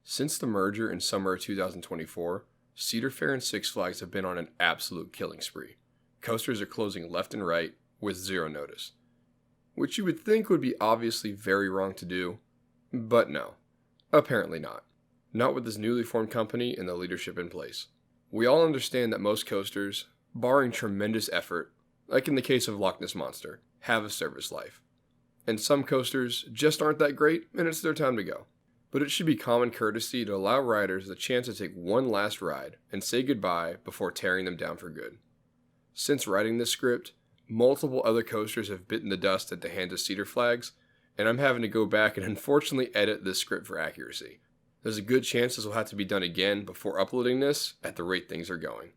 Since the merger in summer of 2024, Cedar Fair and Six Flags have been on an absolute killing spree. Coasters are closing left and right with zero notice, which you would think would be obviously very wrong to do, but no, apparently not. Not with this newly formed company and the leadership in place. We all understand that most coasters, barring tremendous effort, like in the case of Loch Ness Monster, have a service life. And some coasters just aren't that great, and it's their time to go. But it should be common courtesy to allow riders the chance to take one last ride and say goodbye before tearing them down for good. Since writing this script, multiple other coasters have bitten the dust at the hands of Cedar Flags, and I'm having to go back and unfortunately edit this script for accuracy. There's a good chance this will have to be done again before uploading this at the rate things are going.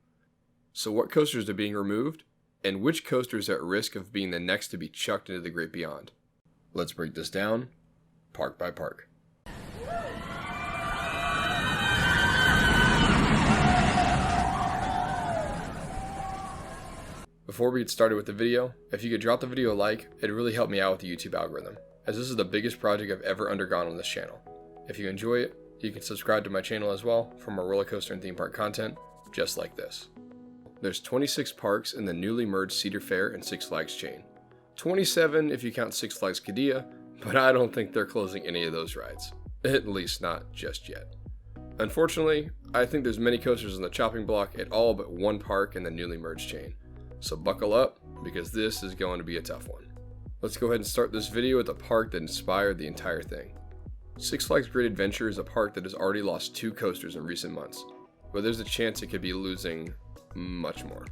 So what coasters are being removed, and which coasters are at risk of being the next to be chucked into the great beyond? Let's break this down, park by park. Before we get started with the video, if you could drop the video a like, it'd really help me out with the YouTube algorithm, as this is the biggest project I've ever undergone on this channel. If you enjoy it, you can subscribe to my channel as well for more roller coaster and theme park content just like this. There's 26 parks in the newly merged Cedar Fair and Six Flags chain. 27 if you count Six Flags Qiddiya, but I don't think they're closing any of those rides. At least not just yet. Unfortunately, I think there's many coasters on the chopping block at all but one park in the newly merged chain. So buckle up, because this is going to be a tough one. Let's go ahead and start this video with the park that inspired the entire thing. Six Flags Great Adventure is a park that has already lost 2 coasters in recent months, but there's a chance it could be losing much more.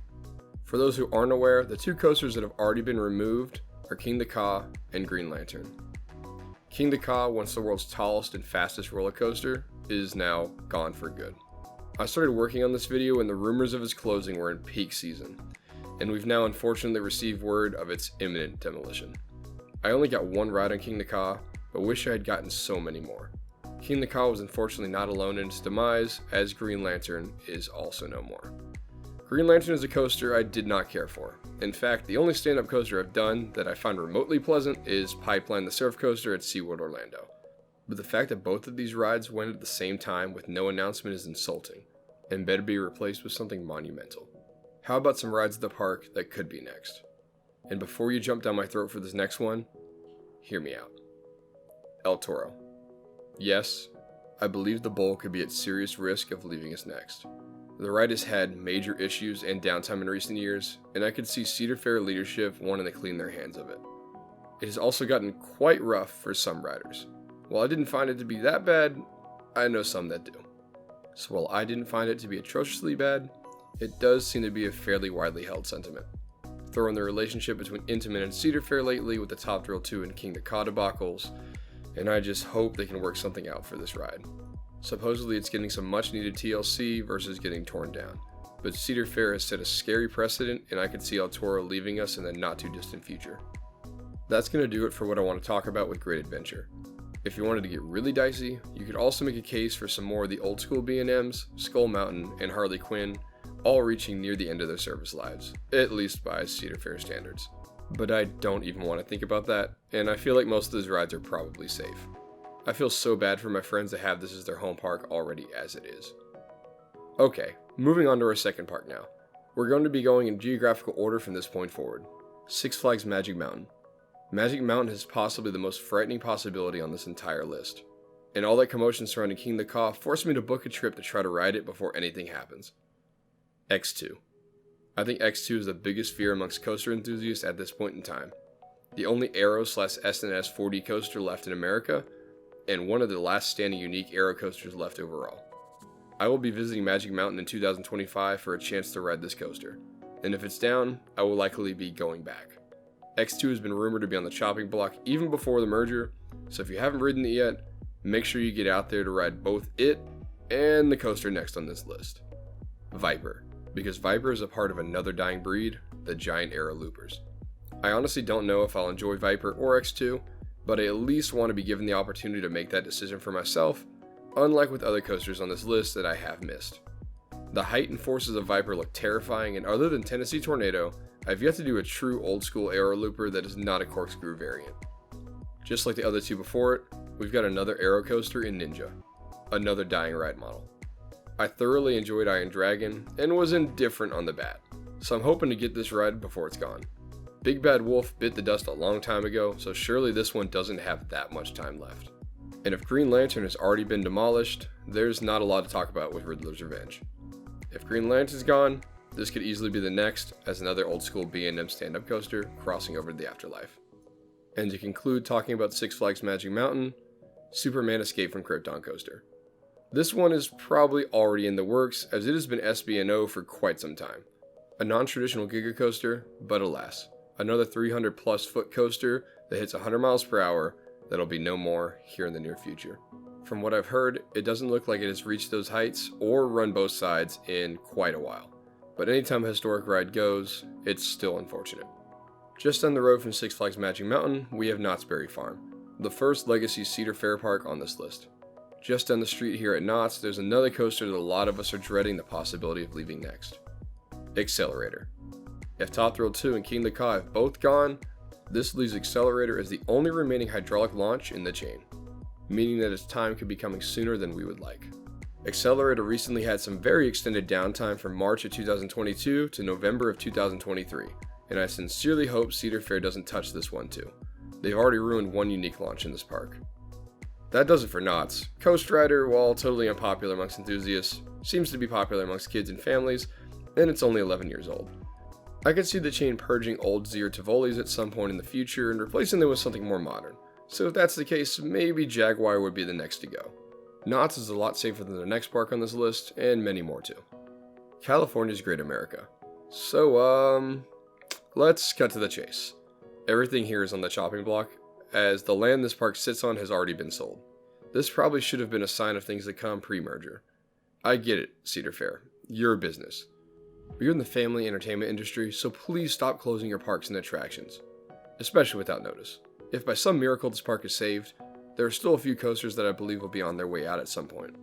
For those who aren't aware, the 2 coasters that have already been removed are Kingda Ka and Green Lantern. Kingda Ka, once the world's tallest and fastest roller coaster, is now gone for good. I started working on this video when the rumors of its closing were in peak season, and we've now unfortunately received word of its imminent demolition. I only got one ride on Kingda Ka, but wish I had gotten so many more. Kingda Ka was unfortunately not alone in its demise, as Green Lantern is also no more. Green Lantern is a coaster I did not care for. In fact, the only stand-up coaster I've done that I find remotely pleasant is Pipeline the Surf Coaster at SeaWorld Orlando. But the fact that both of these rides went at the same time with no announcement is insulting, and better be replaced with something monumental. How about some rides at the park that could be next? And before you jump down my throat for this next one, hear me out. El Toro. Yes, I believe the Bull could be at serious risk of leaving us next. The ride has had major issues and downtime in recent years, and I could see Cedar Fair leadership wanting to clean their hands of it. It has also gotten quite rough for some riders. While I didn't find it to be that bad, I know some that do. So while I didn't find it to be atrociously bad, it does seem to be a fairly widely held sentiment. Throw in the relationship between Intamin and Cedar Fair lately with the Top Thrill 2 and Kingda Ka debacles, and I just hope they can work something out for this ride. Supposedly it's getting some much needed TLC versus getting torn down, but Cedar Fair has set a scary precedent, and I could see El Toro leaving us in the not too distant future. That's going to do it for what I want to talk about with Great Adventure. If you wanted to get really dicey, you could also make a case for some more of the old school B&Ms, Skull Mountain, and Harley Quinn, all reaching near the end of their service lives, at least by Cedar Fair standards. But I don't even want to think about that, and I feel like most of those rides are probably safe. I feel so bad for my friends that have this as their home park already as it is. Okay, moving on to our second park now. We're going to be going in geographical order from this point forward. Six Flags Magic Mountain. Magic Mountain is possibly the most frightening possibility on this entire list, and all that commotion surrounding Kingda Ka forced me to book a trip to try to ride it before anything happens. X2. I think X2 is the biggest fear amongst coaster enthusiasts at this point in time. The only Aero/S&S 4D coaster left in America, and one of the last standing unique Aero coasters left overall. I will be visiting Magic Mountain in 2025 for a chance to ride this coaster, and if it's down, I will likely be going back. X2 has been rumored to be on the chopping block even before the merger, so if you haven't ridden it yet, make sure you get out there to ride both it and the coaster next on this list. Viper. Because Viper is a part of another dying breed, the giant Aero loopers. I honestly don't know if I'll enjoy Viper or X2, but I at least want to be given the opportunity to make that decision for myself, unlike with other coasters on this list that I have missed. The height and forces of Viper look terrifying, and other than Tennessee Tornado, I've yet to do a true old school Aero looper that is not a corkscrew variant. Just like the other 2 before it, we've got another Aero coaster in Ninja. another dying ride model. I thoroughly enjoyed Iron Dragon and was indifferent on the bat, so I'm hoping to get this ride before it's gone. Big Bad Wolf bit the dust a long time ago, so surely this one doesn't have that much time left. And if Green Lantern has already been demolished, there's not a lot to talk about with Riddler's Revenge. If Green Lantern's gone, this could easily be the next as another old school B&M stand-up coaster crossing over to the afterlife. And to conclude talking about Six Flags Magic Mountain, Superman Escape from Krypton coaster. This one is probably already in the works as it has been SB&O for quite some time. A non-traditional Giga coaster, but alas, another 300 plus foot coaster that hits 100 miles per hour that'll be no more here in the near future. From what I've heard, it doesn't look like it has reached those heights or run both sides in quite a while. But anytime a historic ride goes, it's still unfortunate. Just down the road from Six Flags Magic Mountain, we have Knott's Berry Farm, the first legacy Cedar Fair park on this list. Just down the street here at Knott's, there's another coaster that a lot of us are dreading the possibility of leaving next. Accelerator. If Top Thrill 2 and Kingda Ka have both gone, this leaves Accelerator as the only remaining hydraulic launch in the chain, meaning that its time could be coming sooner than we would like. Accelerator recently had some very extended downtime from March of 2022 to November of 2023, and I sincerely hope Cedar Fair doesn't touch this one too. They've already ruined one unique launch in this park. That does it for Knott's. Coast Rider, while totally unpopular amongst enthusiasts, seems to be popular amongst kids and families, and it's only 11 years old. I could see the chain purging old Zier Tivolis at some point in the future and replacing them with something more modern. So if that's the case, maybe Jaguar would be the next to go. Knott's is a lot safer than the next park on this list, and many more too. California's Great America. So, let's cut to the chase. Everything here is on the chopping block, as the land this park sits on has already been sold. This probably should have been a sign of things to come pre-merger. I get it, Cedar Fair. You're a business. But you're in the family entertainment industry, so please stop closing your parks and attractions, especially without notice. If by some miracle this park is saved, there are still a few coasters that I believe will be on their way out at some point.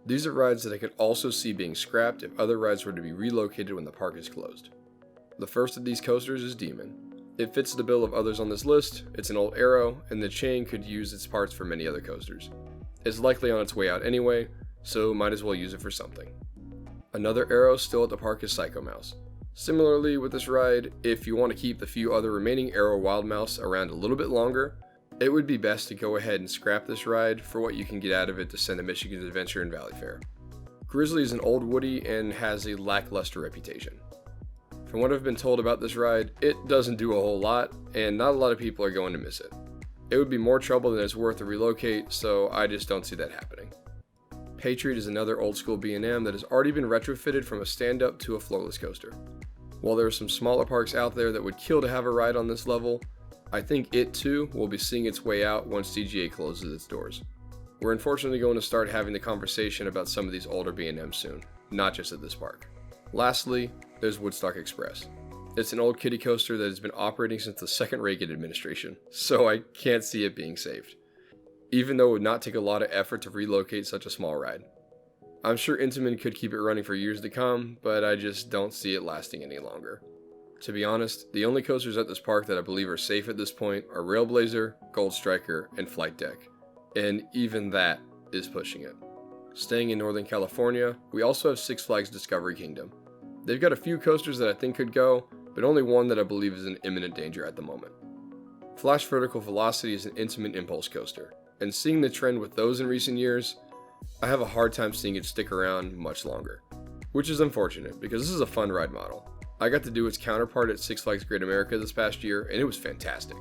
These are rides that I could also see being scrapped if other rides were to be relocated when the park is closed. The first of these coasters is Demon. It fits the bill of others on this list, it's an old Arrow, and the chain could use its parts for many other coasters. It's likely on its way out anyway, so might as well use it for something. Another Arrow still at the park is Psycho Mouse. Similarly with this ride, if you want to keep the few other remaining Arrow Wild Mouse around a little bit longer, it would be best to go ahead and scrap this ride for what you can get out of it to send to Michigan's Adventure and Valleyfair. Grizzly is an old Woody and has a lackluster reputation. From what I've been told about this ride, it doesn't do a whole lot, and not a lot of people are going to miss it. It would be more trouble than it's worth to relocate, so I just don't see that happening. Patriot is another old school B&M that has already been retrofitted from a stand-up to a floorless coaster. While there are some smaller parks out there that would kill to have a ride on this level, I think it too will be seeing its way out once TGA closes its doors. We're unfortunately going to start having the conversation about some of these older B&Ms soon, not just at this park. Lastly, there's Woodstock Express. It's an old kiddie coaster that has been operating since the second Reagan administration, so I can't see it being saved, even though it would not take a lot of effort to relocate such a small ride. I'm sure Intamin could keep it running for years to come, but I just don't see it lasting any longer. To be honest, the only coasters at this park that I believe are safe at this point are Railblazer, Gold Striker, and Flight Deck, and even that is pushing it. Staying in Northern California, we also have Six Flags Discovery Kingdom. They've got a few coasters that I think could go, but only one that I believe is in imminent danger at the moment. Flash Vertical Velocity is an intimate impulse coaster, and seeing the trend with those in recent years, I have a hard time seeing it stick around much longer, which is unfortunate because this is a fun ride model. I got to do its counterpart at Six Flags Great America this past year, and it was fantastic.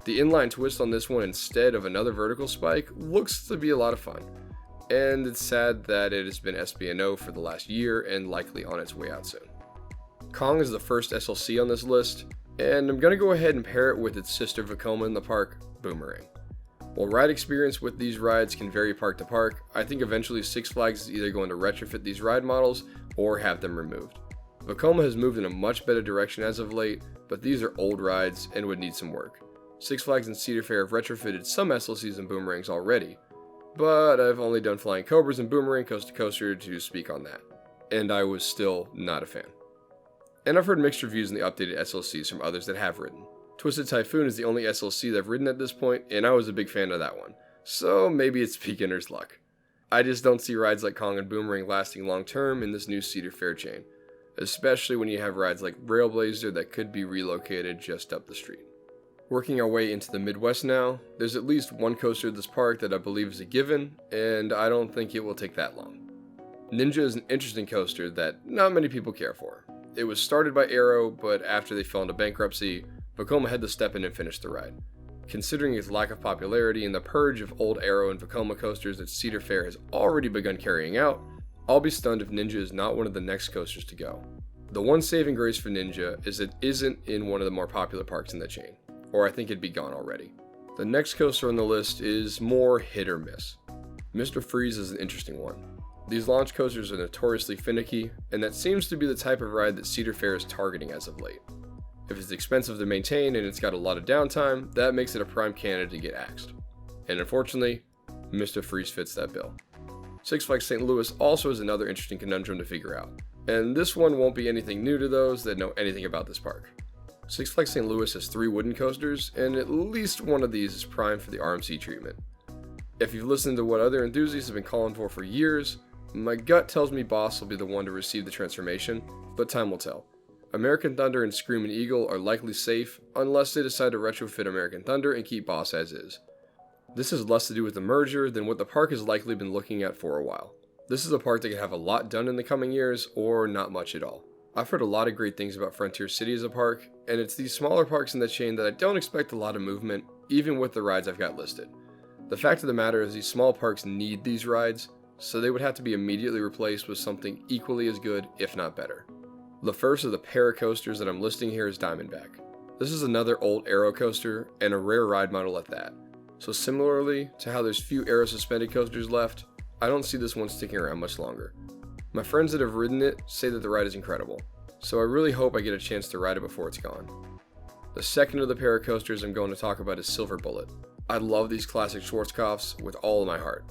The inline twist on this one instead of another vertical spike looks to be a lot of fun, and it's sad that it has been SB&O for the last year and likely on its way out soon. Kong is the first SLC on this list, and I'm going to go ahead and pair it with its sister Vekoma in the park, Boomerang. While ride experience with these rides can vary park to park, I think eventually Six Flags is either going to retrofit these ride models or have them removed. Vekoma has moved in a much better direction as of late, but these are old rides and would need some work. Six Flags and Cedar Fair have retrofitted some SLCs and Boomerangs already, but I've only done Flying Cobras and Boomerang Coast to Coaster to speak on that, and I was still not a fan. And I've heard mixed reviews on the updated SLCs from others that have ridden. Twisted Typhoon is the only SLC that I've ridden at this point, and I was a big fan of that one, so maybe it's beginner's luck. I just don't see rides like Kong and Boomerang lasting long term in this new Cedar Fair chain, especially when you have rides like Railblazer that could be relocated just up the street. Working our way into the Midwest now, there's at least one coaster at this park that I believe is a given, and I don't think it will take that long. Ninja is an interesting coaster that not many people care for. It was started by Arrow, but after they fell into bankruptcy, Vekoma had to step in and finish the ride. Considering its lack of popularity and the purge of old Arrow and Vekoma coasters that Cedar Fair has already begun carrying out, I'll be stunned if Ninja is not one of the next coasters to go. The one saving grace for Ninja is it isn't in one of the more popular parks in the chain, or I think it'd be gone already. The next coaster on the list is more hit or miss. Mr. Freeze is an interesting one. These launch coasters are notoriously finicky, and that seems to be the type of ride that Cedar Fair is targeting as of late. If it's expensive to maintain and it's got a lot of downtime, that makes it a prime candidate to get axed. And unfortunately, Mr. Freeze fits that bill. Six Flags St. Louis also is another interesting conundrum to figure out, and this one won't be anything new to those that know anything about this park. Six Flags St. Louis has 3 wooden coasters, and at least one of these is primed for the RMC treatment. If you've listened to what other enthusiasts have been calling for years, my gut tells me Boss will be the one to receive the transformation, but time will tell. American Thunder and Screamin' Eagle are likely safe unless they decide to retrofit American Thunder and keep Boss as is. This has less to do with the merger than what the park has likely been looking at for a while. This is a park that could have a lot done in the coming years, or not much at all. I've heard a lot of great things about Frontier City as a park, and it's these smaller parks in the chain that I don't expect a lot of movement, even with the rides I've got listed. The fact of the matter is these small parks need these rides, so they would have to be immediately replaced with something equally as good, if not better. The first of the pair of coasters that I'm listing here is Diamondback. This is another old Arrow coaster, and a rare ride model at that. So similarly to how there's few Arrow suspended coasters left, I don't see this one sticking around much longer. My friends that have ridden it say that the ride is incredible, so I really hope I get a chance to ride it before it's gone. The second of the pair of coasters I'm going to talk about is Silver Bullet. I love these classic Schwarzkopfs with all of my heart,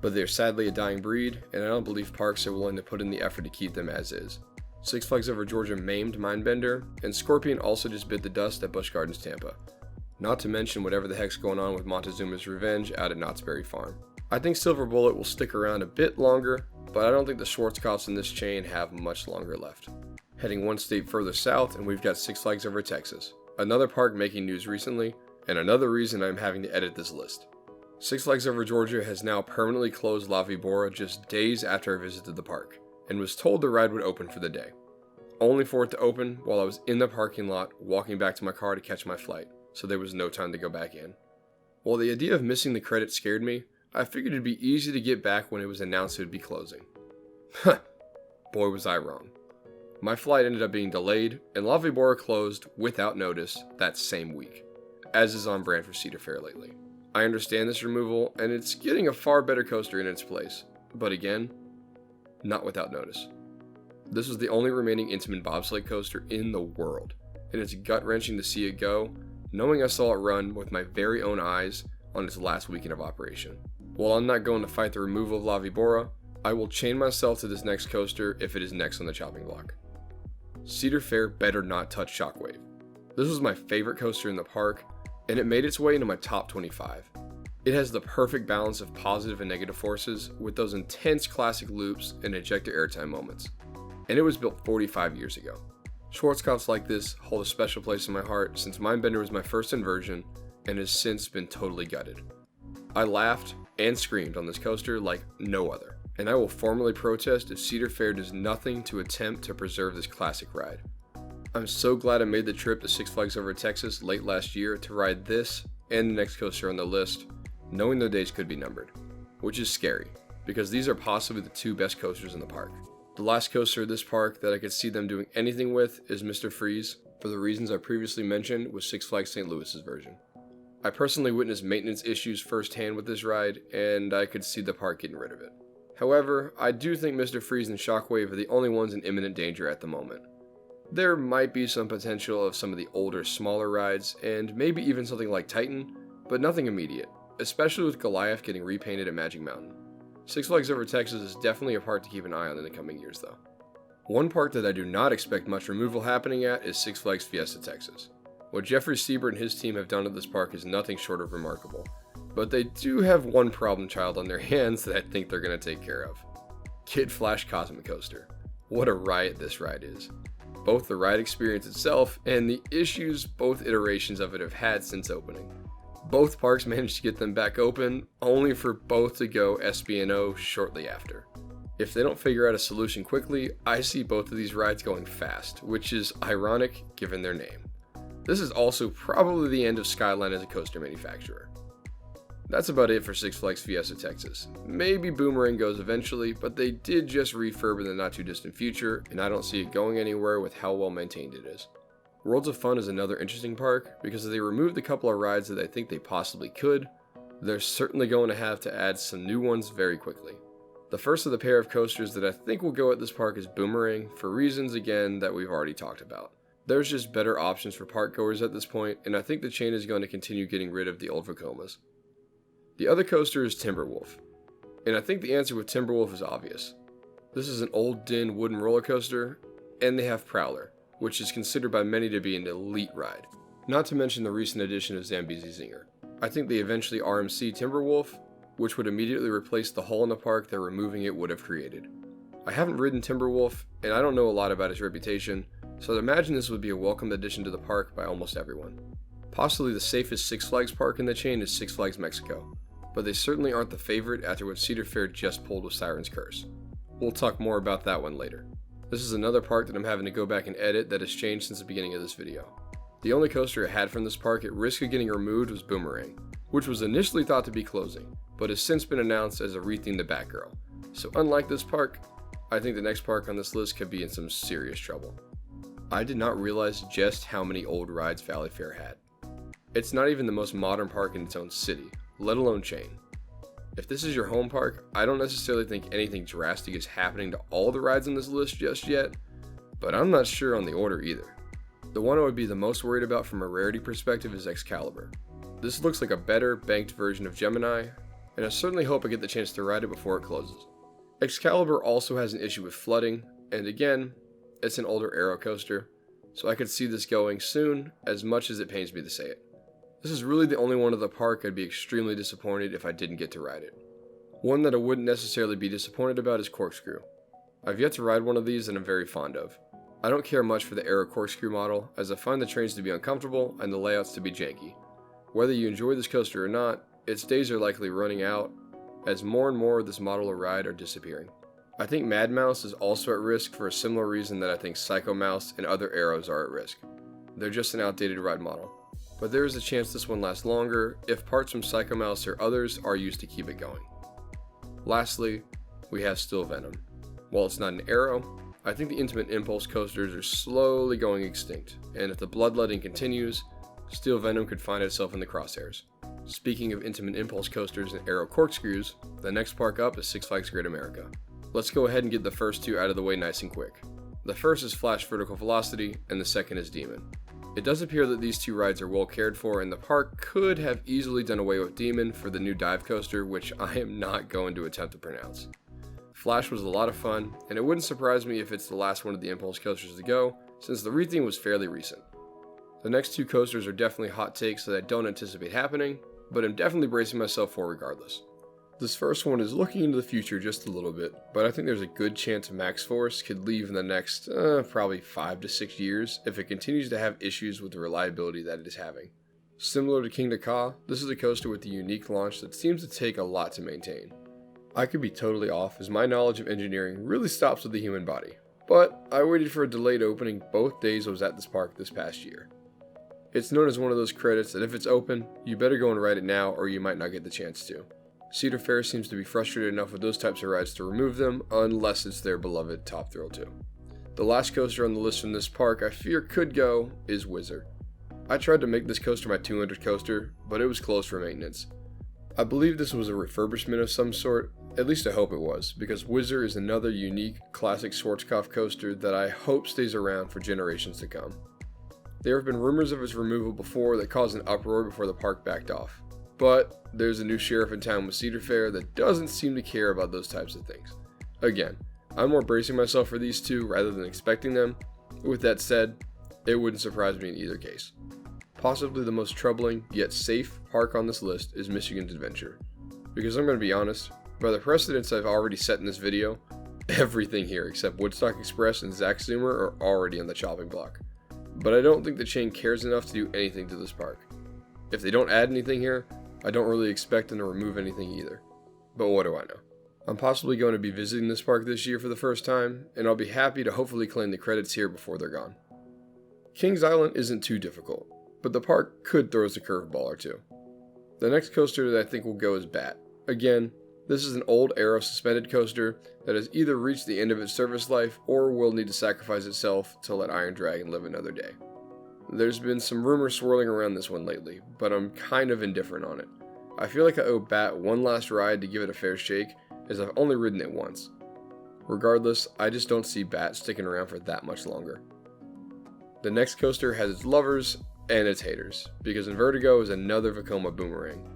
but they're sadly a dying breed, and I don't believe parks are willing to put in the effort to keep them as is. Six Flags Over Georgia maimed Mindbender, and Scorpion also just bit the dust at Busch Gardens Tampa. Not to mention whatever the heck's going on with Montezuma's Revenge out at Knott's Berry Farm. I think Silver Bullet will stick around a bit longer, but I don't think the Schwarzkopfs in this chain have much longer left. Heading one state further south, and we've got Six Flags Over Texas, another park making news recently, and another reason I'm having to edit this list. Six Flags Over Georgia has now permanently closed La Vibora just days after I visited the park, and was told the ride would open for the day, only for it to open while I was in the parking lot walking back to my car to catch my flight, so there was no time to go back in. While the idea of missing the credit scared me, I figured it'd be easy to get back when it was announced it would be closing. Boy was I wrong. My flight ended up being delayed, and La Vibora closed without notice that same week, as is on brand for Cedar Fair lately. I understand this removal, and it's getting a far better coaster in its place, but again, not without notice. This was the only remaining Intamin bobsleigh coaster in the world, and it's gut-wrenching to see it go, knowing I saw it run with my very own eyes on its last weekend of operation. While I'm not going to fight the removal of La Vibora, I will chain myself to this next coaster if it is next on the chopping block. Cedar Fair better not touch Shockwave. This was my favorite coaster in the park, and it made its way into my top 25. It has the perfect balance of positive and negative forces with those intense classic loops and ejector airtime moments. And it was built 45 years ago. Schwarzkopfs like this hold a special place in my heart since Mindbender was my first inversion and has since been totally gutted. I laughed and screamed on this coaster like no other, and I will formally protest if Cedar Fair does nothing to attempt to preserve this classic ride. I'm so glad I made the trip to Six Flags Over Texas late last year to ride this and the next coaster on the list, knowing the days could be numbered, which is scary because these are possibly the 2 best coasters in the park. The last coaster of this park that I could see them doing anything with is Mr. Freeze, for the reasons I previously mentioned with Six Flags St. Louis's version. I personally witnessed maintenance issues firsthand with this ride, and I could see the park getting rid of it. However, I do think Mr. Freeze and Shockwave are the only ones in imminent danger at the moment. There might be some potential of some of the older, smaller rides, and maybe even something like Titan, but nothing immediate, especially with Goliath getting repainted at Magic Mountain. Six Flags Over Texas is definitely a park to keep an eye on in the coming years though. One park that I do not expect much removal happening at is Six Flags Fiesta Texas. What Jeffrey Siebert and his team have done at this park is nothing short of remarkable. but they do have one problem child on their hands that I think they're going to take care of. Kid Flash Cosmic Coaster. What a riot this ride is. Both the ride experience itself and the issues both iterations of it have had since opening. Both parks managed to get them back open, only for both to go SB&O shortly after. If they don't figure out a solution quickly, I see both of these rides going fast, which is ironic given their name. This is also probably the end of Skyline as a coaster manufacturer. That's about it for Six Flags Fiesta Texas. Maybe Boomerang goes eventually, but they did just refurb in the not too distant future, and I don't see it going anywhere with how well maintained it is. Worlds of Fun is another interesting park, because if they removed a couple of rides that I think they possibly could, they're certainly going to have to add some new ones very quickly. The first of the pair of coasters that I think will go at this park is Boomerang, for reasons again that we've already talked about. There's just better options for park goers at this point, and I think the chain is going to continue getting rid of the old Vekomas. The other coaster is Timberwolf, and I think the answer with Timberwolf is obvious. This is an old din wooden roller coaster, and they have Prowler, which is considered by many to be an elite ride. Not to mention the recent addition of Zambezi Zinger. I think they eventually RMC Timberwolf, which would immediately replace the hole in the park that removing it would have created. I haven't ridden Timberwolf, and I don't know a lot about its reputation, so I'd imagine this would be a welcome addition to the park by almost everyone. Possibly the safest Six Flags park in the chain is Six Flags Mexico, but they certainly aren't the favorite after what Cedar Fair just pulled with Siren's Curse. We'll talk more about that one later. This is another park that I'm having to go back and edit that has changed since the beginning of this video. The only coaster I had from this park at risk of getting removed was Boomerang, which was initially thought to be closing, but has since been announced as a retheme to Batgirl. So unlike this park, I think the next park on this list could be in some serious trouble. I did not realize just how many old rides Valleyfair had. It's not even the most modern park in its own city, let alone chain. If this is your home park, I don't necessarily think anything drastic is happening to all the rides on this list just yet, but I'm not sure on the order either. The one I would be the most worried about from a rarity perspective is Excalibur. This looks like a better, banked version of Gemini, and I certainly hope I get the chance to ride it before it closes. Excalibur also has an issue with flooding, and again, it's an older aero coaster, so I could see this going soon, as much as it pains me to say it. This is really the only one of the park I'd be extremely disappointed if I didn't get to ride it. One that I wouldn't necessarily be disappointed about is Corkscrew. I've yet to ride one of these that I'm very fond of. I don't care much for the Aero Corkscrew model, as I find the trains to be uncomfortable and the layouts to be janky. Whether you enjoy this coaster or not, its days are likely running out, as more and more of this model of ride are disappearing. I think Mad Mouse is also at risk for a similar reason that I think Psycho Mouse and other Aeros are at risk. They're just an outdated ride model. But there is a chance this one lasts longer if parts from Psycho Mouse or others are used to keep it going. Lastly, we have Steel Venom. While it's not an Aero, I think the Intimate Impulse coasters are slowly going extinct, and if the bloodletting continues, Steel Venom could find itself in the crosshairs. Speaking of Intimate Impulse coasters and Aero Corkscrews, the next park up is Six Flags Great America. Let's go ahead and get the first two out of the way nice and quick. The first is Flash Vertical Velocity, and the second is Demon. It does appear that these two rides are well cared for, and the park could have easily done away with Demon for the new dive coaster, which I am not going to attempt to pronounce. Flash was a lot of fun, and it wouldn't surprise me if it's the last one of the Impulse coasters to go, since the retheme was fairly recent. The next two coasters are definitely hot takes that I don't anticipate happening, but I'm definitely bracing myself for regardless. This first one is looking into the future just a little bit, but I think there's a good chance Max Force could leave in the next, probably 5 to 6 years if it continues to have issues with the reliability that it is having. Similar to Kingda Ka, this is a coaster with a unique launch that seems to take a lot to maintain. I could be totally off, as my knowledge of engineering really stops with the human body, but I waited for a delayed opening both days I was at this park this past year. It's known as one of those credits that if it's open, you better go and ride it now or you might not get the chance to. Cedar Fair seems to be frustrated enough with those types of rides to remove them, unless it's their beloved Top Thrill 2. The last coaster on the list from this park I fear could go is Whizzer. I tried to make this coaster my 200th coaster, but it was closed for maintenance. I believe this was a refurbishment of some sort, at least I hope it was, because Whizzer is another unique, classic Schwarzkopf coaster that I hope stays around for generations to come. There have been rumors of its removal before that caused an uproar before the park backed off. But there's a new sheriff in town with Cedar Fair that doesn't seem to care about those types of things. Again, I'm more bracing myself for these two rather than expecting them. With that said, it wouldn't surprise me in either case. Possibly the most troubling, yet safe, park on this list is Michigan's Adventure. Because I'm going to be honest, by the precedents I've already set in this video, everything here except Woodstock Express and Zach Zoomer are already on the chopping block. But I don't think the chain cares enough to do anything to this park. If they don't add anything here, I don't really expect them to remove anything either. But what do I know? I'm possibly going to be visiting this park this year for the first time, and I'll be happy to hopefully claim the credits here before they're gone. Kings Island isn't too difficult, but the park could throw us a curveball or two. The next coaster that I think will go is Bat. Again, this is an old Aero suspended coaster that has either reached the end of its service life or will need to sacrifice itself to let Iron Dragon live another day. There's been some rumors swirling around this one lately, but I'm kind of indifferent on it. I feel like I owe Bat one last ride to give it a fair shake, as I've only ridden it once. Regardless, I just don't see Bat sticking around for that much longer. The next coaster has its lovers and its haters, because Invertigo is another Vekoma boomerang.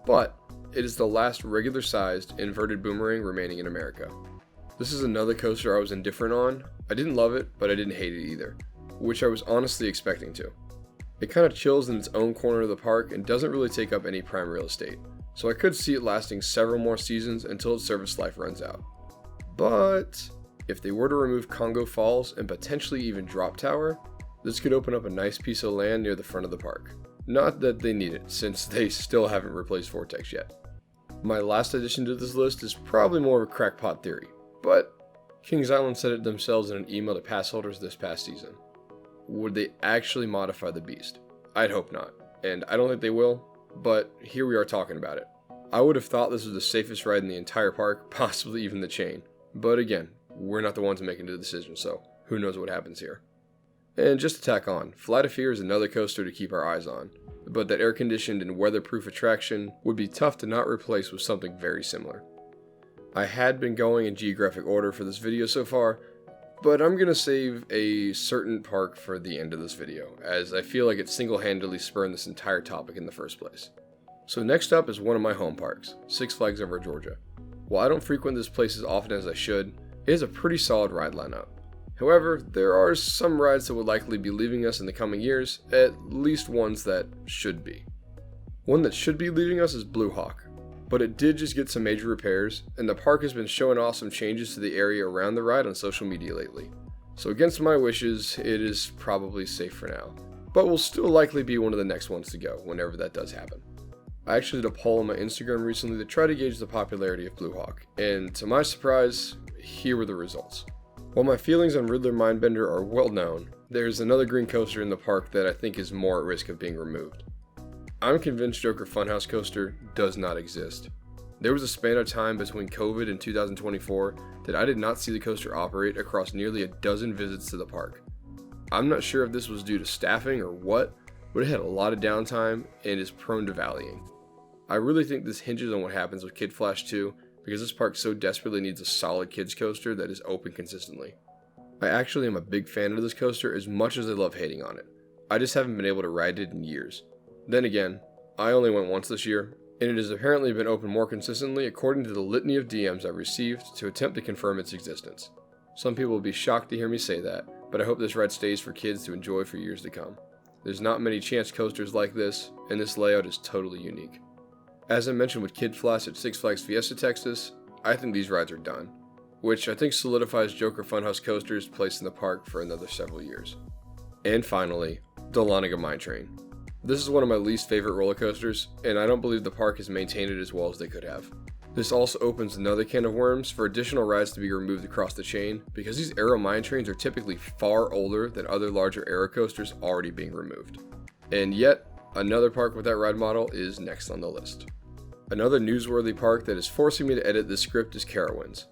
But it is the last regular-sized inverted boomerang remaining in America. This is another coaster I was indifferent on. I didn't love it, but I didn't hate it either, which I was honestly expecting to. It kind of chills in its own corner of the park and doesn't really take up any prime real estate, so I could see it lasting several more seasons until its service life runs out. But if they were to remove Congo Falls and potentially even Drop Tower, this could open up a nice piece of land near the front of the park. Not that they need it, since they still haven't replaced Vortex yet. My last addition to this list is probably more of a crackpot theory, but Kings Island said it themselves in an email to pass holders this past season. Would they actually modify the beast? I'd hope not, and I don't think they will, but here we are talking about it. I would have thought this was the safest ride in the entire park, possibly even the chain. But again, we're not the ones making the decision, so who knows what happens here. And just to tack on, Valleyfair is another coaster to keep our eyes on, but that air-conditioned and weatherproof attraction would be tough to not replace with something very similar. I had been going in geographic order for this video so far, but I'm going to save a certain park for the end of this video, as I feel like it single-handedly spurned this entire topic in the first place. So next up is one of my home parks, Six Flags Over Georgia. While I don't frequent this place as often as I should, it is a pretty solid ride lineup. However, there are some rides that will likely be leaving us in the coming years, at least ones that should be. One that should be leaving us is Blue Hawk, but it did just get some major repairs, and the park has been showing off some changes to the area around the ride on social media lately. So against my wishes, it is probably safe for now, but will still likely be one of the next ones to go whenever that does happen. I actually did a poll on my Instagram recently to try to gauge the popularity of Blue Hawk, and to my surprise, here were the results. While my feelings on Riddler Mindbender are well known, there's another green coaster in the park that I think is more at risk of being removed. I'm convinced Joker Funhouse Coaster does not exist. There was a span of time between COVID and 2024 that I did not see the coaster operate across nearly a dozen visits to the park. I'm not sure if this was due to staffing or what, but it had a lot of downtime and is prone to valleying. I really think this hinges on what happens with Kid Flash 2, because this park so desperately needs a solid kids coaster that is open consistently. I actually am a big fan of this coaster as much as I love hating on it. I just haven't been able to ride it in years. Then again, I only went once this year, and it has apparently been open more consistently according to the litany of DMs I've received to attempt to confirm its existence. Some people will be shocked to hear me say that, but I hope this ride stays for kids to enjoy for years to come. There's not many chance coasters like this, and this layout is totally unique. As I mentioned with Kid Flash at Six Flags Fiesta Texas, I think these rides are done, which I think solidifies Joker Funhouse Coaster's place in the park for another several years. And finally, Dahlonega Mine Train. This is one of my least favorite roller coasters, and I don't believe the park has maintained it as well as they could have. This also opens another can of worms for additional rides to be removed across the chain, because these Aero mine trains are typically far older than other larger Aero coasters already being removed. And yet, another park with that ride model is next on the list. Another newsworthy park that is forcing me to edit this script is Carowinds,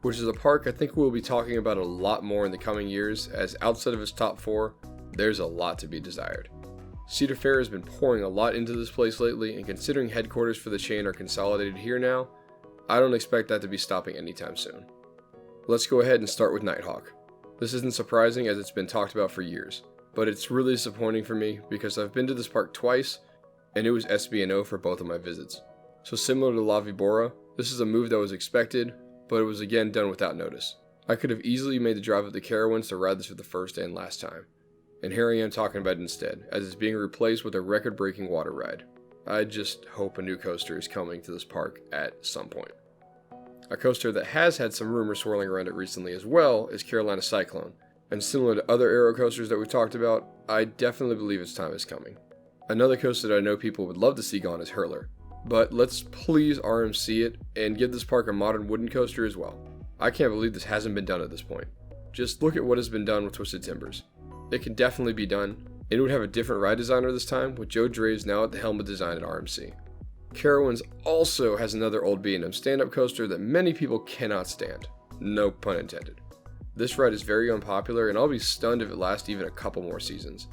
which is a park I think we'll be talking about a lot more in the coming years, as outside of its top 4, there's a lot to be desired. Cedar Fair has been pouring a lot into this place lately, and considering headquarters for the chain are consolidated here now, I don't expect that to be stopping anytime soon. Let's go ahead and start with Nighthawk. This isn't surprising as it's been talked about for years, but it's really disappointing for me because I've been to this park twice, and it was SB&O for both of my visits. So similar to La Vibora, this is a move that was expected, but it was again done without notice. I could have easily made the drive up to Carowinds to ride this for the first and last time. and here I am talking about it instead, as it's being replaced with a record-breaking water ride. I just hope a new coaster is coming to this park at some point. A coaster that has had some rumors swirling around it recently as well is Carolina Cyclone, and similar to other aero coasters that we've talked about, I definitely believe its time is coming. Another coaster that I know people would love to see gone is Hurler, but let's please RMC it and give this park a modern wooden coaster as well. I can't believe this hasn't been done at this point. Just look at what has been done with Twisted Timbers. It can definitely be done, and it would have a different ride designer this time, with Joe Draves now at the helm of design at RMC. Carowinds also has another old B&M stand-up coaster that many people cannot stand. No pun intended. This ride is very unpopular, and I'll be stunned if it lasts even a couple more seasons.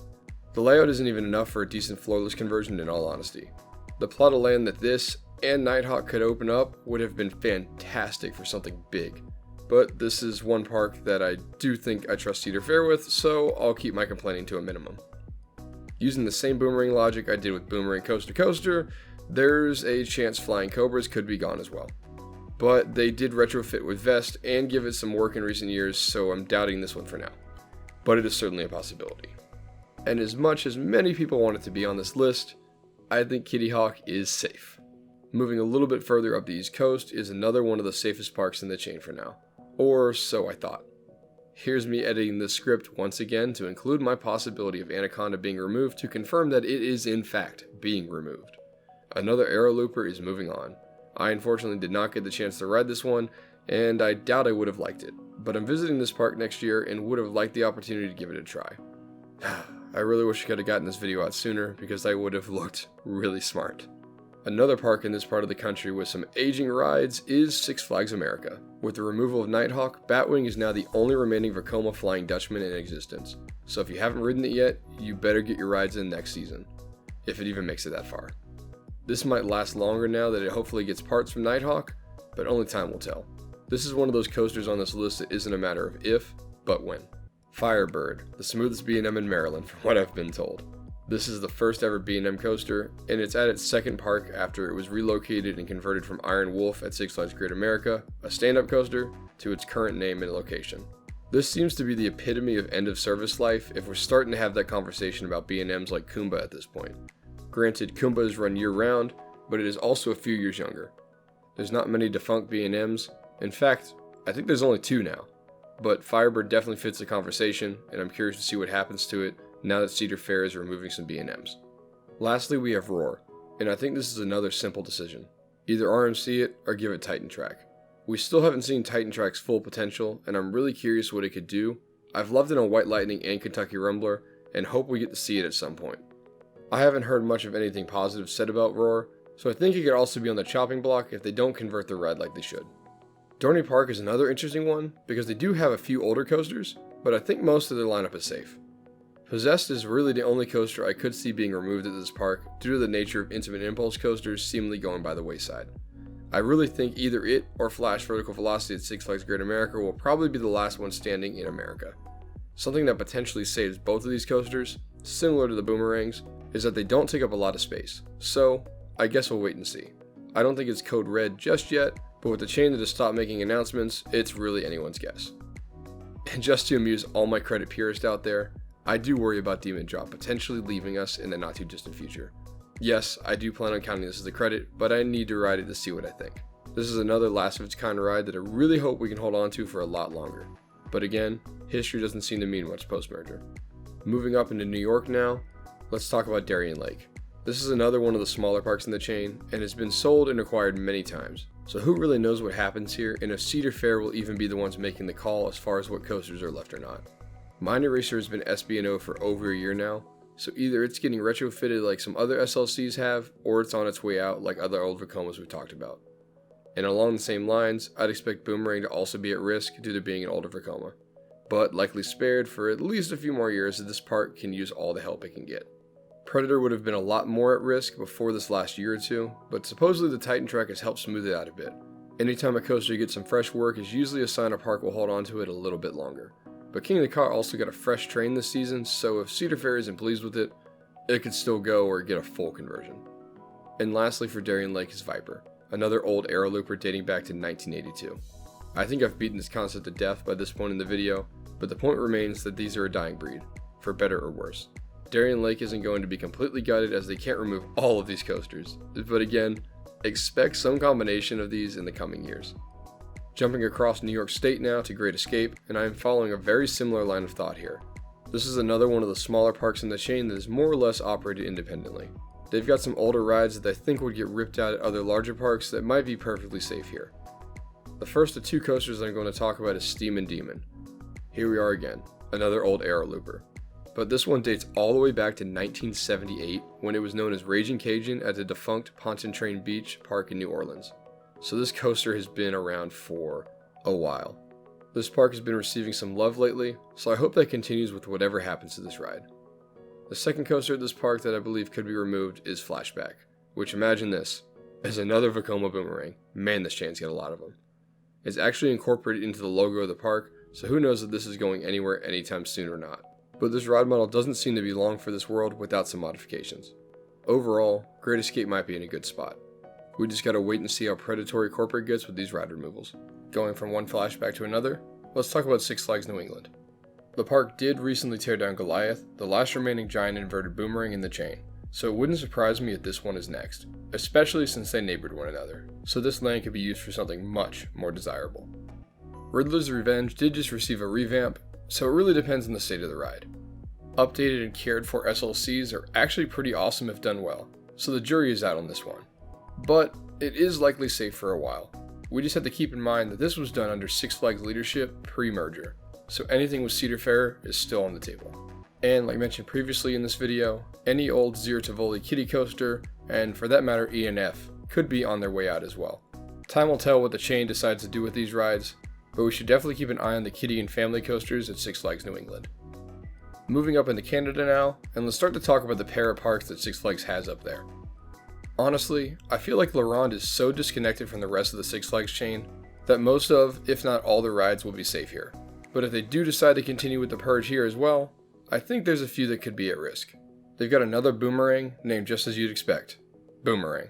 The layout isn't even enough for a decent floorless conversion in all honesty. The plot of land that this and Nighthawk could open up would have been fantastic for something big. But this is one park that I do think I trust Cedar Fair with, so I'll keep my complaining to a minimum. Using the same boomerang logic I did with Boomerang Coaster Coaster, there's a chance Flying Cobras could be gone as well. But they did retrofit with Vest and give it some work in recent years, so I'm doubting this one for now. But it is certainly a possibility. And as much as many people want it to be on this list, I think Kitty Hawk is safe. Moving a little bit further up the East Coast is another one of the safest parks in the chain for now. Or so I thought. Here's me editing this script once again to include my possibility of Anaconda being removed to confirm that it is in fact being removed. Another aero looper is moving on. I unfortunately did not get the chance to ride this one, and I doubt I would have liked it, but I'm visiting this park next year and would have liked the opportunity to give it a try. I really wish I could have gotten this video out sooner because I would have looked really smart. Another park in this part of the country with some aging rides is Six Flags America. With the removal of Nighthawk, Batwing is now the only remaining Vekoma Flying Dutchman in existence. So if you haven't ridden it yet, you better get your rides in next season, if it even makes it that far. This might last longer now that it hopefully gets parts from Nighthawk, but only time will tell. This is one of those coasters on this list that isn't a matter of if, but when. Firebird, the smoothest B&M in Maryland from what I've been told. This is the first ever B&M coaster, and it's at its second park after it was relocated and converted from Iron Wolf at Six Flags Great America, a stand-up coaster, to its current name and location. This seems to be the epitome of end of service life if we're starting to have that conversation about B&Ms like Kumba at this point. Granted, Kumba is run year-round, but it is also a few years younger. There's not many defunct B&Ms. In fact, I think there's only 2 now. But Firebird definitely fits the conversation, and I'm curious to see what happens to it now that Cedar Fair is removing some B&Ms. Lastly, we have Roar, and I think this is another simple decision. Either RMC it or give it Titan Track. We still haven't seen Titan Track's full potential, and I'm really curious what it could do. I've loved it on White Lightning and Kentucky Rumbler, and hope we get to see it at some point. I haven't heard much of anything positive said about Roar, so I think it could also be on the chopping block if they don't convert the ride like they should. Dorney Park is another interesting one, because they do have a few older coasters, but I think most of their lineup is safe. Possessed is really the only coaster I could see being removed at this park due to the nature of Intimate Impulse coasters seemingly going by the wayside. I really think either it or Flash Vertical Velocity at Six Flags Great America will probably be the last one standing in America. Something that potentially saves both of these coasters, similar to the Boomerangs, is that they don't take up a lot of space, so I guess we'll wait and see. I don't think it's code red just yet, but with the chain that has stopped making announcements, it's really anyone's guess. And just to amuse all my credit purists out there, I do worry about Demon Drop potentially leaving us in the not too distant future. Yes, I do plan on counting this as a credit, but I need to ride it to see what I think. This is another last of its kind ride that I really hope we can hold on to for a lot longer. But again, history doesn't seem to mean much post-merger. Moving up into New York now, let's talk about Darien Lake. This is another one of the smaller parks in the chain, and has been sold and acquired many times. So who really knows what happens here, and if Cedar Fair will even be the ones making the call as far as what coasters are left or not. Mind Eraser has been SB&O for over a year now, so either it's getting retrofitted like some other SLCs have, or it's on its way out like other old Vekomas we've talked about. And along the same lines, I'd expect Boomerang to also be at risk due to being an older Vekoma, but likely spared for at least a few more years as this park can use all the help it can get. Predator would have been a lot more at risk before this last year or two, but supposedly the Titan Track has helped smooth it out a bit. Anytime a coaster gets some fresh work is usually a sign a park will hold on to it a little bit longer. But Kingda Ka also got a fresh train this season, so if Cedar Fair isn't pleased with it, it could still go or get a full conversion. And lastly for Darien Lake is Viper, another old aero looper dating back to 1982. I think I've beaten this concept to death by this point in the video, but the point remains that these are a dying breed. for better or worse. Darien Lake isn't going to be completely gutted as they can't remove all of these coasters, but again, expect some combination of these in the coming years. Jumping across New York State now to Great Escape, and I am following a very similar line of thought here. This is another one of the smaller parks in the chain that is more or less operated independently. They've got some older rides that I think would get ripped out at other larger parks that might be perfectly safe here. The first of two coasters I'm going to talk about is Steamin' Demon. Here we are again, another old aero looper. But this one dates all the way back to 1978 when it was known as Raging Cajun at the defunct Pontchartrain Beach Park in New Orleans. So this coaster has been around for a while. This park has been receiving some love lately, so I hope that continues with whatever happens to this ride. The second coaster at this park that I believe could be removed is Flashback, which, imagine this, is another Vekoma boomerang. Man, this chain's got a lot of them. It's actually incorporated into the logo of the park, so who knows if this is going anywhere anytime soon or not. But this ride model doesn't seem to be long for this world without some modifications. Overall, Great Escape might be in a good spot. We just gotta wait and see how predatory corporate gets with these ride removals. Going from one Flashback to another, let's talk about Six Flags New England. The park did recently tear down Goliath, the last remaining giant inverted boomerang in the chain, so it wouldn't surprise me if this one is next, especially since they neighbored one another, so this land could be used for something much more desirable. Riddler's Revenge did just receive a revamp, so it really depends on the state of the ride. Updated and cared for SLCs are actually pretty awesome if done well, so the jury is out on this one. But it is likely safe for a while. We just have to keep in mind that this was done under Six Flags leadership pre-merger, so anything with Cedar Fair is still on the table. And like mentioned previously in this video, any old Zero Tivoli kiddie coaster, and for that matter E&F, could be on their way out as well. Time will tell what the chain decides to do with these rides, but we should definitely keep an eye on the kiddie and family coasters at Six Flags New England. Moving up into Canada now, and let's start to talk about the para parks that Six Flags has up there. Honestly, I feel like Ronde is so disconnected from the rest of the Six Flags chain that most of, if not all, the rides will be safe here. But if they do decide to continue with the purge here as well, I think there's a few that could be at risk. They've got another boomerang named just as you'd expect, Boomerang.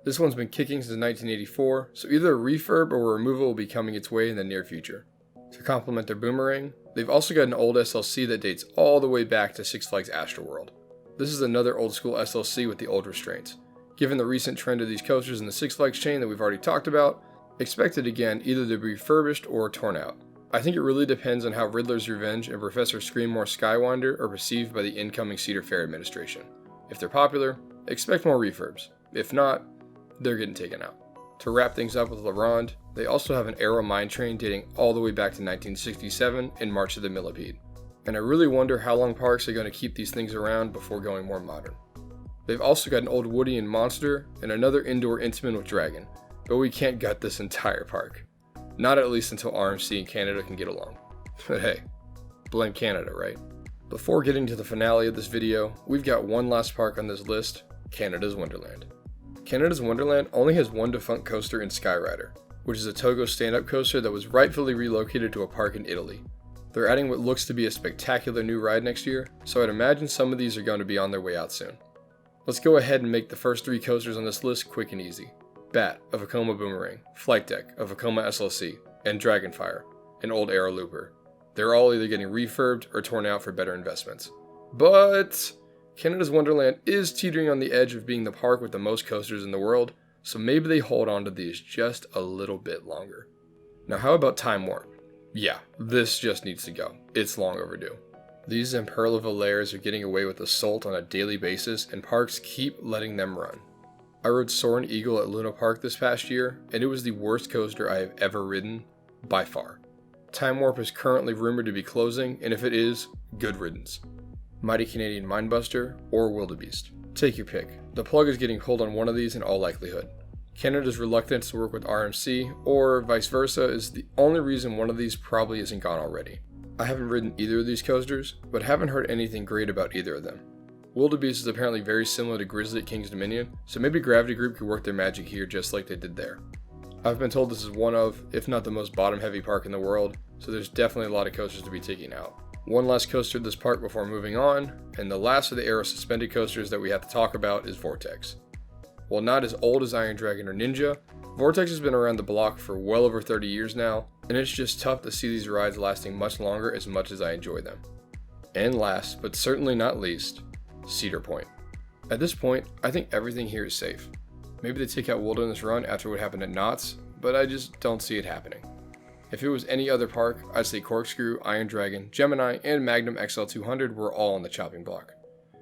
This one's been kicking since 1984, so either a refurb or a removal will be coming its way in the near future. To complement their boomerang, they've also got an old SLC that dates all the way back to Six Flags Astroworld. This is another old school SLC with the old restraints. Given the recent trend of these coasters in the Six Flags chain that we've already talked about, expect it again either to be refurbished or torn out. I think it really depends on how Riddler's Revenge and Professor Screamore Skywinder are perceived by the incoming Cedar Fair administration. If they're popular, expect more refurbs. If not, they're getting taken out. To wrap things up with Ronde, they also have an Aero mine train dating all the way back to 1967 in March of the Millipede. And I really wonder how long parks are going to keep these things around before going more modern. They've also got an old Woody and Monster and another indoor Intamin with Dragon, but we can't gut this entire park. Not at least until RMC and Canada can get along. But hey, blame Canada, right? Before getting to the finale of this video, we've got one last park on this list, Canada's Wonderland. Canada's Wonderland only has one defunct coaster in Skyrider, which is a Togo stand-up coaster that was rightfully relocated to a park in Italy. They're adding what looks to be a spectacular new ride next year, so I'd imagine some of these are going to be on their way out soon. Let's go ahead and make the first three coasters on this list quick and easy. Bat, a Vekoma Boomerang, Flight Deck, a Vekoma SLC, and Dragonfire, an old Aero Looper. They're all either getting refurbed or torn out for better investments. But Canada's Wonderland is teetering on the edge of being the park with the most coasters in the world, so maybe they hold on to these just a little bit longer. Now how about Time Warp? Yeah, this just needs to go. It's long overdue. These Imperleville layers are getting away with assault on a daily basis, and parks keep letting them run. I rode Soarin' Eagle at Luna Park this past year, and it was the worst coaster I have ever ridden, by far. Time Warp is currently rumored to be closing, and if it is, good riddance. Mighty Canadian Mindbuster or Wildebeest. Take your pick. The plug is getting pulled on one of these in all likelihood. Canada's reluctance to work with RMC, or vice versa, is the only reason one of these probably isn't gone already. I haven't ridden either of these coasters, but haven't heard anything great about either of them. Wildebeest is apparently very similar to Grizzly at King's Dominion, so maybe Gravity Group could work their magic here just like they did there. I've been told this is one of, if not the most bottom-heavy park in the world, so there's definitely a lot of coasters to be taking out. One last coaster at this park before moving on, and the last of the Aero suspended coasters that we have to talk about is Vortex. While not as old as Iron Dragon or Ninja, Vortex has been around the block for well over 30 years now, and it's just tough to see these rides lasting much longer as much as I enjoy them. And last, but certainly not least, Cedar Point. At this point, I think everything here is safe. Maybe they take out Wilderness Run after what happened at Knott's, but I just don't see it happening. If it was any other park, I'd say Corkscrew, Iron Dragon, Gemini, and Magnum XL200 were all on the chopping block.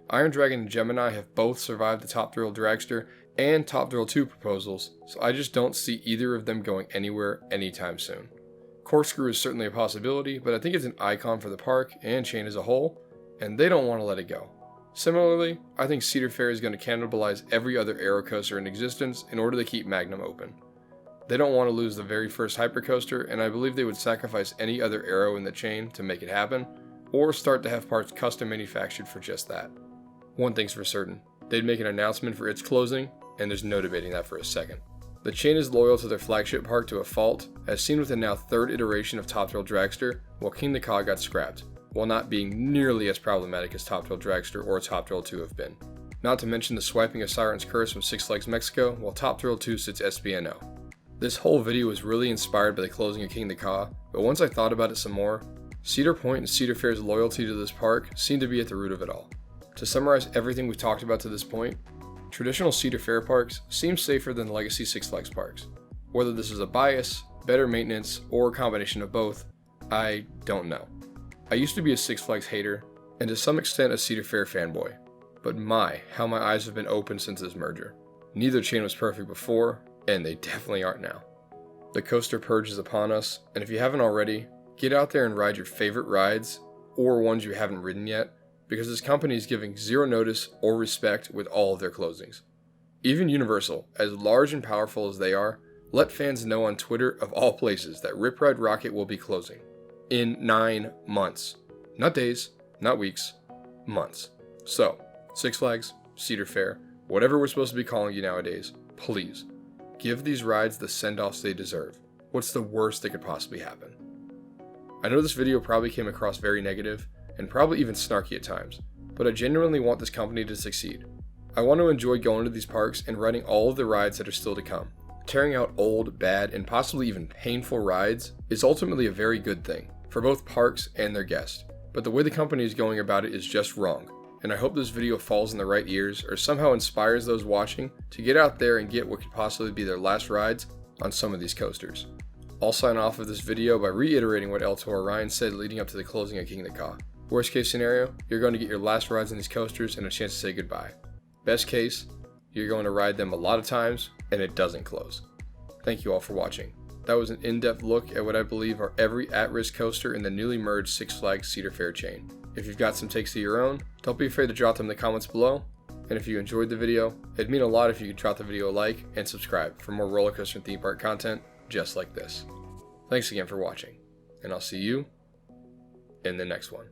Iron Dragon and Gemini have both survived the Top Thrill Dragster and Top Thrill 2 proposals, so I just don't see either of them going anywhere anytime soon. Corkscrew is certainly a possibility, but I think it's an icon for the park and chain as a whole, and they don't want to let it go. Similarly, I think Cedar Fair is going to cannibalize every other aero coaster in existence in order to keep Magnum open. They don't want to lose the very first hypercoaster, and I believe they would sacrifice any other aero in the chain to make it happen, or start to have parts custom manufactured for just that. One thing's for certain, they'd make an announcement for its closing, and there's no debating that for a second. The chain is loyal to their flagship park to a fault, as seen with the now third iteration of Top Thrill Dragster, while Kingda Ka got scrapped, while not being nearly as problematic as Top Thrill Dragster or Top Thrill 2 have been. Not to mention the swiping of Siren's Curse from Six Flags Mexico, while Top Thrill 2 sits SBNO. This whole video was really inspired by the closing of Kingda Ka, but once I thought about it some more, Cedar Point and Cedar Fair's loyalty to this park seemed to be at the root of it all. To summarize everything we've talked about to this point, traditional Cedar Fair parks seem safer than legacy Six Flags parks. Whether this is a bias, better maintenance, or a combination of both, I don't know. I used to be a Six Flags hater, and to some extent a Cedar Fair fanboy, but how my eyes have been opened since this merger. Neither chain was perfect before, and they definitely aren't now. The coaster purge is upon us, and if you haven't already, get out there and ride your favorite rides, or ones you haven't ridden yet, because this company is giving zero notice or respect with all of their closings. Even Universal, as large and powerful as they are, let fans know on Twitter of all places that Rip Ride Rockit will be closing. In 9 months. Not days, not weeks, months. So, Six Flags, Cedar Fair, whatever we're supposed to be calling you nowadays, please, give these rides the send-offs they deserve. What's the worst that could possibly happen? I know this video probably came across very negative, and probably even snarky at times, but I genuinely want this company to succeed. I want to enjoy going to these parks and riding all of the rides that are still to come. Tearing out old, bad, and possibly even painful rides is ultimately a very good thing, for both parks and their guests, but the way the company is going about it is just wrong, and I hope this video falls in the right ears or somehow inspires those watching to get out there and get what could possibly be their last rides on some of these coasters. I'll sign off of this video by reiterating what El Toro Ryan said leading up to the closing of Kingda Ka. Worst case scenario, you're going to get your last rides on these coasters and a chance to say goodbye. Best case, you're going to ride them a lot of times and it doesn't close. Thank you all for watching. That was an in-depth look at what I believe are every at-risk coaster in the newly merged Six Flags Cedar Fair chain. If you've got some takes of your own, don't be afraid to drop them in the comments below. And if you enjoyed the video, it'd mean a lot if you could drop the video a like and subscribe for more roller coaster and theme park content just like this. Thanks again for watching, and I'll see you in the next one.